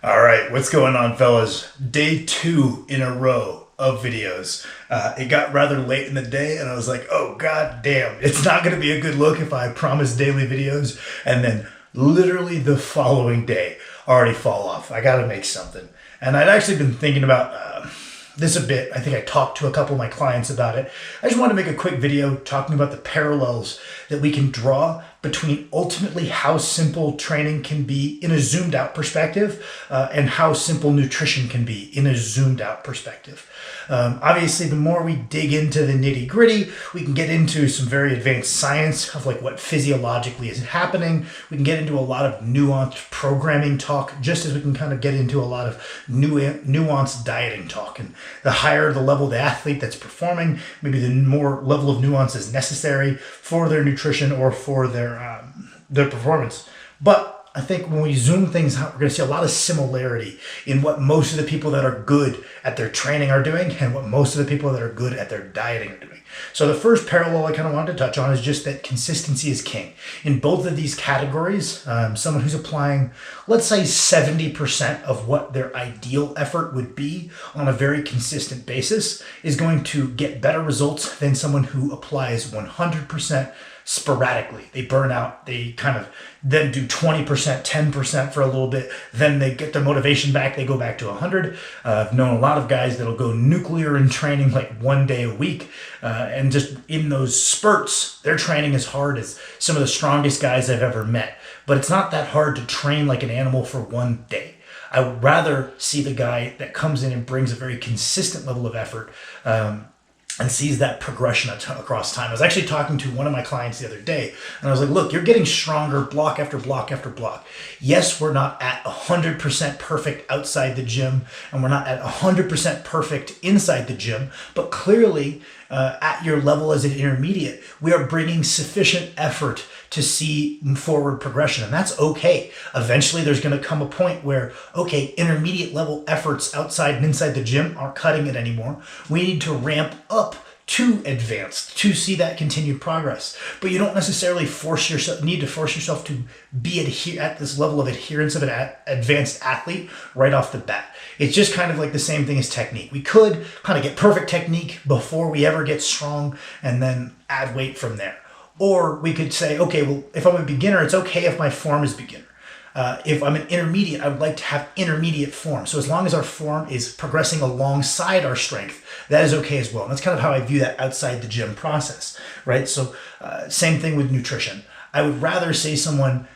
All right, what's going on, fellas? Day 2 in a row of videos. It got rather late in the day, and I was like, oh, god damn, it's not going to be a good look if I promise daily videos, and then literally the following day already fall off. I got to make something. And I'd actually been thinking about this a bit. I think I talked to a couple of my clients about it. I just wanted to make a quick video talking about the parallels that we can draw between ultimately how simple training can be in a zoomed out perspective and how simple nutrition can be in a zoomed out perspective. Obviously, the more we dig into the nitty gritty, we can get into some very advanced science of like what physiologically is happening. We can get into a lot of nuanced programming talk, just as we can kind of get into a lot of nuanced dieting talk. And the higher the level of the athlete that's performing, maybe the more level of nuance is necessary for their nutrition or for their performance. But I think when we zoom things out, we're going to see a lot of similarity in what most of the people that are good at their training are doing and what most of the people that are good at their dieting are doing. So the first parallel I kind of wanted to touch on is just that consistency is king. In both of these categories, someone who's applying, let's say 70% of what their ideal effort would be on a very consistent basis is going to get better results than someone who applies 100% sporadically. They burn out, they kind of then do 20%, 10% for a little bit, then they get their motivation back, they go back to 100. I've known a lot of guys that'll go nuclear in training like 1 day a week, and just in those spurts, they're training as hard as some of the strongest guys I've ever met. But it's not that hard to train like an animal for 1 day. I would rather see the guy that comes in and brings a very consistent level of effort, and sees that progression across time. I was actually talking to one of my clients the other day, and I was like, look, you're getting stronger block after block after block. Yes, we're not at 100% perfect outside the gym, and we're not at 100% perfect inside the gym, but clearly at your level as an intermediate, we are bringing sufficient effort to see forward progression, and that's okay. Eventually, there's going to come a point where, okay, intermediate level efforts outside and inside the gym aren't cutting it anymore. We need to ramp up to advanced to see that continued progress. But you don't necessarily need to force yourself to be at this level of adherence of an advanced athlete right off the bat. It's just kind of like the same thing as technique. We could kind of get perfect technique before we ever get strong and then add weight from there. Or we could say, okay, well, if I'm a beginner, it's okay if my form is beginner. If I'm an intermediate, I would like to have intermediate form. So as long as our form is progressing alongside our strength, that is okay as well. And that's kind of how I view that outside the gym process, right? So same thing with nutrition. I would rather say someone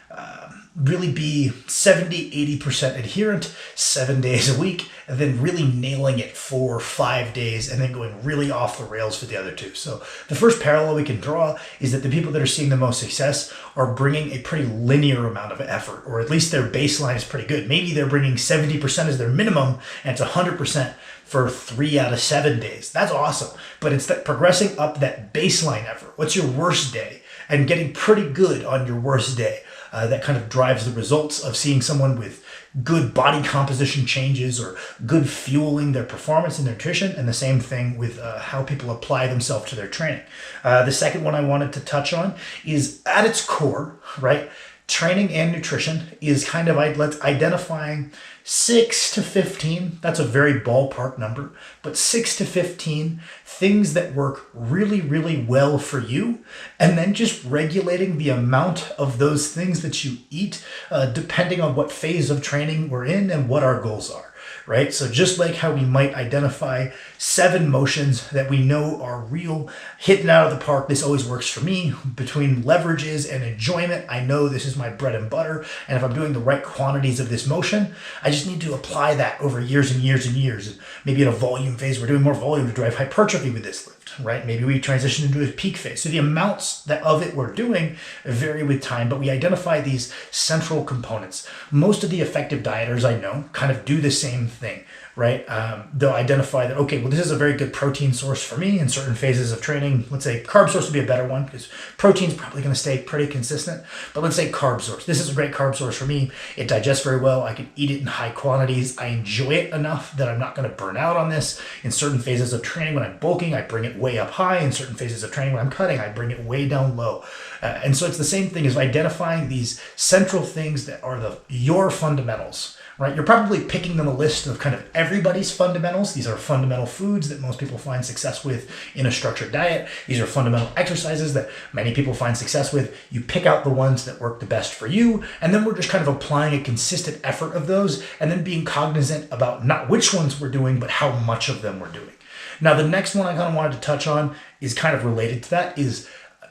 really be 70-80% adherent 7 days a week, and then really nailing it for 5 days and then going really off the rails for the other two. So the first parallel we can draw is that the people that are seeing the most success are bringing a pretty linear amount of effort, or at least their baseline is pretty good. Maybe they're bringing 70% as their minimum and it's 100% for 3 out of 7 days. That's awesome. But it's that progressing up that baseline effort. What's your worst day? And getting pretty good on your worst day. That kind of drives the results of seeing someone with good body composition changes or good fueling their performance and nutrition, and the same thing with how people apply themselves to their training. The second one I wanted to touch on is at its core, right? Training and nutrition is kind of identifying 6 to 15, that's a very ballpark number, but 6 to 15 things that work really, really well for you, and then just regulating the amount of those things that you eat depending on what phase of training we're in and what our goals are. Right? So just like how we might identify 7 motions that we know are real, hitting out of the park, this always works for me, between leverages and enjoyment, I know this is my bread and butter, and if I'm doing the right quantities of this motion, I just need to apply that over years and years and years. And maybe in a volume phase, we're doing more volume to drive hypertrophy with this lift, right? Maybe we transition into a peak phase. So the amounts of it we're doing vary with time, but we identify these central components. Most of the effective dieters I know kind of do the same thing, right? They'll identify that, okay, well, this is a very good protein source for me in certain phases of training. Let's say carb source would be a better one because protein's probably going to stay pretty consistent. But let's say carb source. This is a great carb source for me. It digests very well. I can eat it in high quantities. I enjoy it enough that I'm not going to burn out on this. In certain phases of training, when I'm bulking, I bring it way up high. In certain phases of training, when I'm cutting, I bring it way down low. And so it's the same thing as identifying these central things that are your fundamentals, right? You're probably picking them a list of kind of everybody's fundamentals. These are fundamental foods that most people find success with in a structured diet. These are fundamental exercises that many people find success with. You pick out the ones that work the best for you, and then we're just kind of applying a consistent effort of those, and then being cognizant about not which ones we're doing, but how much of them we're doing. Now, the next one I kind of wanted to touch on is kind of related to that, is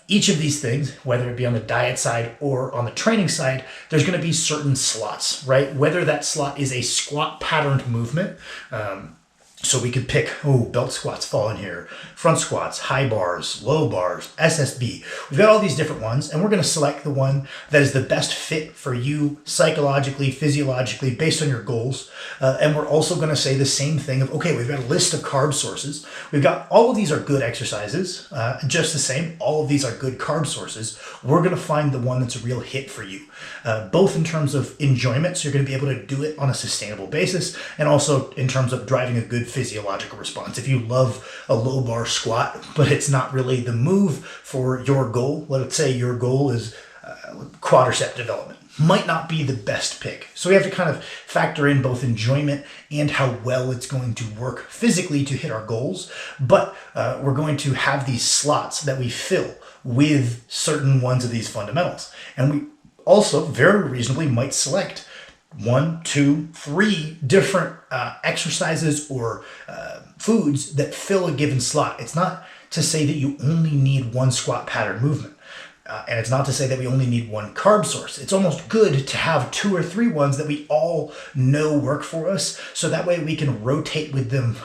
each of these things, whether it be on the diet side or on the training side, there's going to be certain slots, right? Whether that slot is a squat patterned movement, so we could pick, belt squats fall in here, front squats, high bars, low bars, SSB. We've got all these different ones, and we're going to select the one that is the best fit for you psychologically, physiologically, based on your goals. And we're also going to say the same thing of, okay, we've got a list of carb sources. We've got, all of these are good exercises, just the same. All of these are good carb sources. We're going to find the one that's a real hit for you, both in terms of enjoyment, so you're going to be able to do it on a sustainable basis, and also in terms of driving a good physiological response. If you love a low bar squat, but it's not really the move for your goal, let's say your goal is quadricep development, might not be the best pick. So we have to kind of factor in both enjoyment and how well it's going to work physically to hit our goals. But we're going to have these slots that we fill with certain ones of these fundamentals. And we also very reasonably might select 1, 2, 3 different exercises or foods that fill a given slot. It's not to say that you only need one squat pattern movement. And it's not to say that we only need one carb source. It's almost good to have 2 or 3 ones that we all know work for us, so that way we can rotate with them,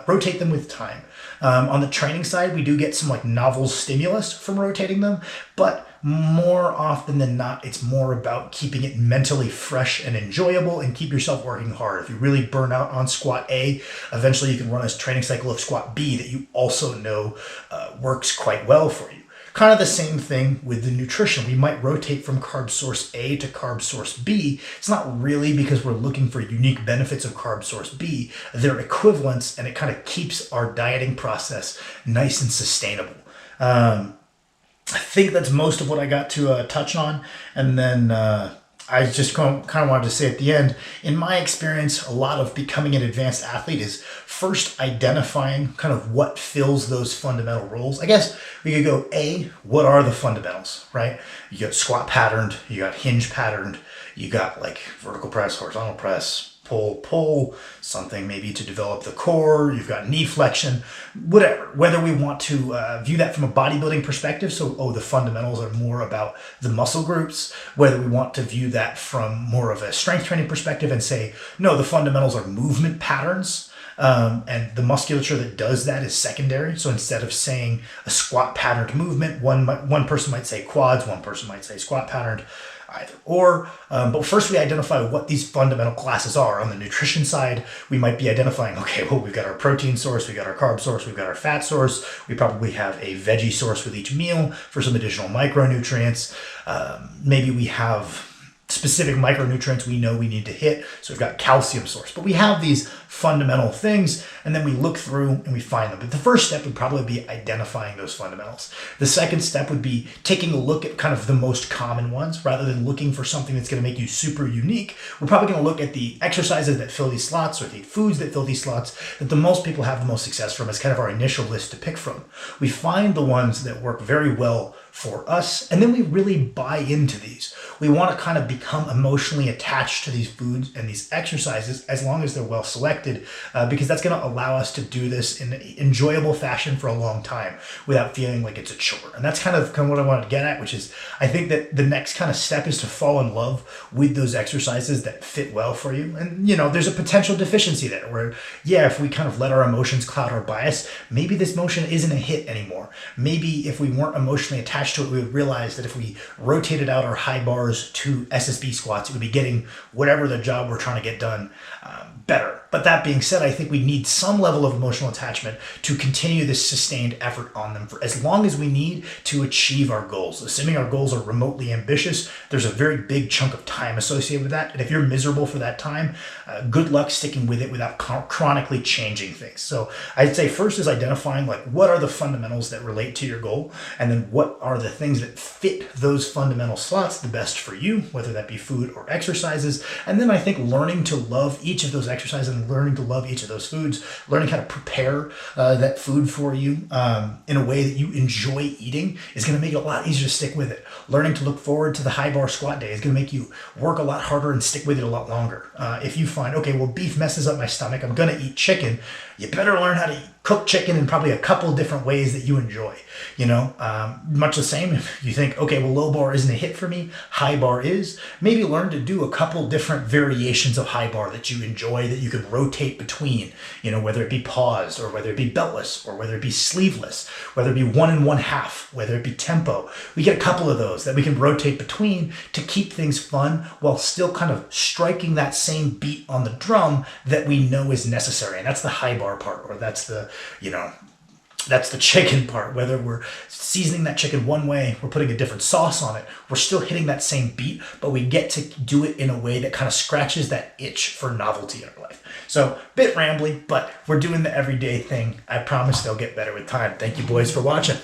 rotate them with time. On the training side, we do get some like novel stimulus from rotating them, but more often than not, it's more about keeping it mentally fresh and enjoyable, and keep yourself working hard. If you really burn out on squat A, eventually you can run a training cycle of squat B that you also know works quite well for you. Kind of the same thing with the nutrition. We might rotate from carb source A to carb source B. It's not really because we're looking for unique benefits of carb source B. They're equivalents, and it kind of keeps our dieting process nice and sustainable. I think that's most of what I got to touch on. And then I just kind of wanted to say at the end, in my experience, a lot of becoming an advanced athlete is first identifying kind of what fills those fundamental roles. I guess we could go, A, what are the fundamentals, right? You got squat patterned, you got hinge patterned, you got like vertical press, horizontal press, pull, something maybe to develop the core, you've got knee flexion, whatever. Whether we want to view that from a bodybuilding perspective, so the fundamentals are more about the muscle groups, whether we want to view that from more of a strength training perspective and say, no, the fundamentals are movement patterns, and the musculature that does that is secondary. So instead of saying a squat patterned movement, one person might say quads, one person might say squat patterned, either or. But first we identify what these fundamental classes are. On the nutrition side, we might be identifying, okay, well, we've got our protein source, we've got our carb source, we've got our fat source. We probably have a veggie source with each meal for some additional micronutrients. Maybe we have specific micronutrients we know we need to hit. So we've got calcium source, but we have these fundamental things, and then we look through and we find them. But the first step would probably be identifying those fundamentals. The second step would be taking a look at kind of the most common ones, rather than looking for something that's going to make you super unique. We're probably going to look at the exercises that fill these slots, or the foods that fill these slots, that the most people have the most success from, as kind of our initial list to pick from. We find the ones that work very well for us, and then we really buy into these. We want to kind of become emotionally attached to these foods and these exercises, as long as they're well selected, because that's going to allow us to do this in an enjoyable fashion for a long time without feeling like it's a chore. And that's kind of what I wanted to get at, which is, I think that the next kind of step is to fall in love with those exercises that fit well for you. And, there's a potential deficiency there where, if we kind of let our emotions cloud our bias, maybe this motion isn't a hit anymore. Maybe if we weren't emotionally attached to it, we would realize that if we rotated out our high bars to SSB squats, it would be getting whatever the job we're trying to get done better. But that being said, I think we need some level of emotional attachment to continue this sustained effort on them for as long as we need to achieve our goals. Assuming our goals are remotely ambitious, there's a very big chunk of time associated with that. And if you're miserable for that time, good luck sticking with it without chronically changing things. So I'd say first is identifying like what are the fundamentals that relate to your goal, and then what are are the things that fit those fundamental slots the best for you, whether that be food or exercises. And then I think learning to love each of those exercises and learning to love each of those foods, learning how to prepare that food for you in a way that you enjoy eating is going to make it a lot easier to stick with it. Learning to look forward to the high bar squat day is going to make you work a lot harder and stick with it a lot longer. If you find, okay, well, beef messes up my stomach, I'm going to eat chicken, you better learn how to cook chicken in probably a couple different ways that you enjoy. Much the same if you think, okay, well, low bar isn't a hit for me, high bar is. Maybe learn to do a couple different variations of high bar that you enjoy, that you can rotate between, whether it be paused or whether it be beltless or whether it be sleeveless, whether it be 1 1/2, whether it be tempo. We get a couple of those that we can rotate between to keep things fun while still kind of striking that same beat on the drum that we know is necessary. And that's the high bar part, or that's the chicken part. Whether we're seasoning that chicken one way, we're putting a different sauce on it, we're still hitting that same beat, but we get to do it in a way that kind of scratches that itch for novelty in our life. So, bit rambly, but we're doing the everyday thing. I promise they'll get better with time. Thank you, boys, for watching.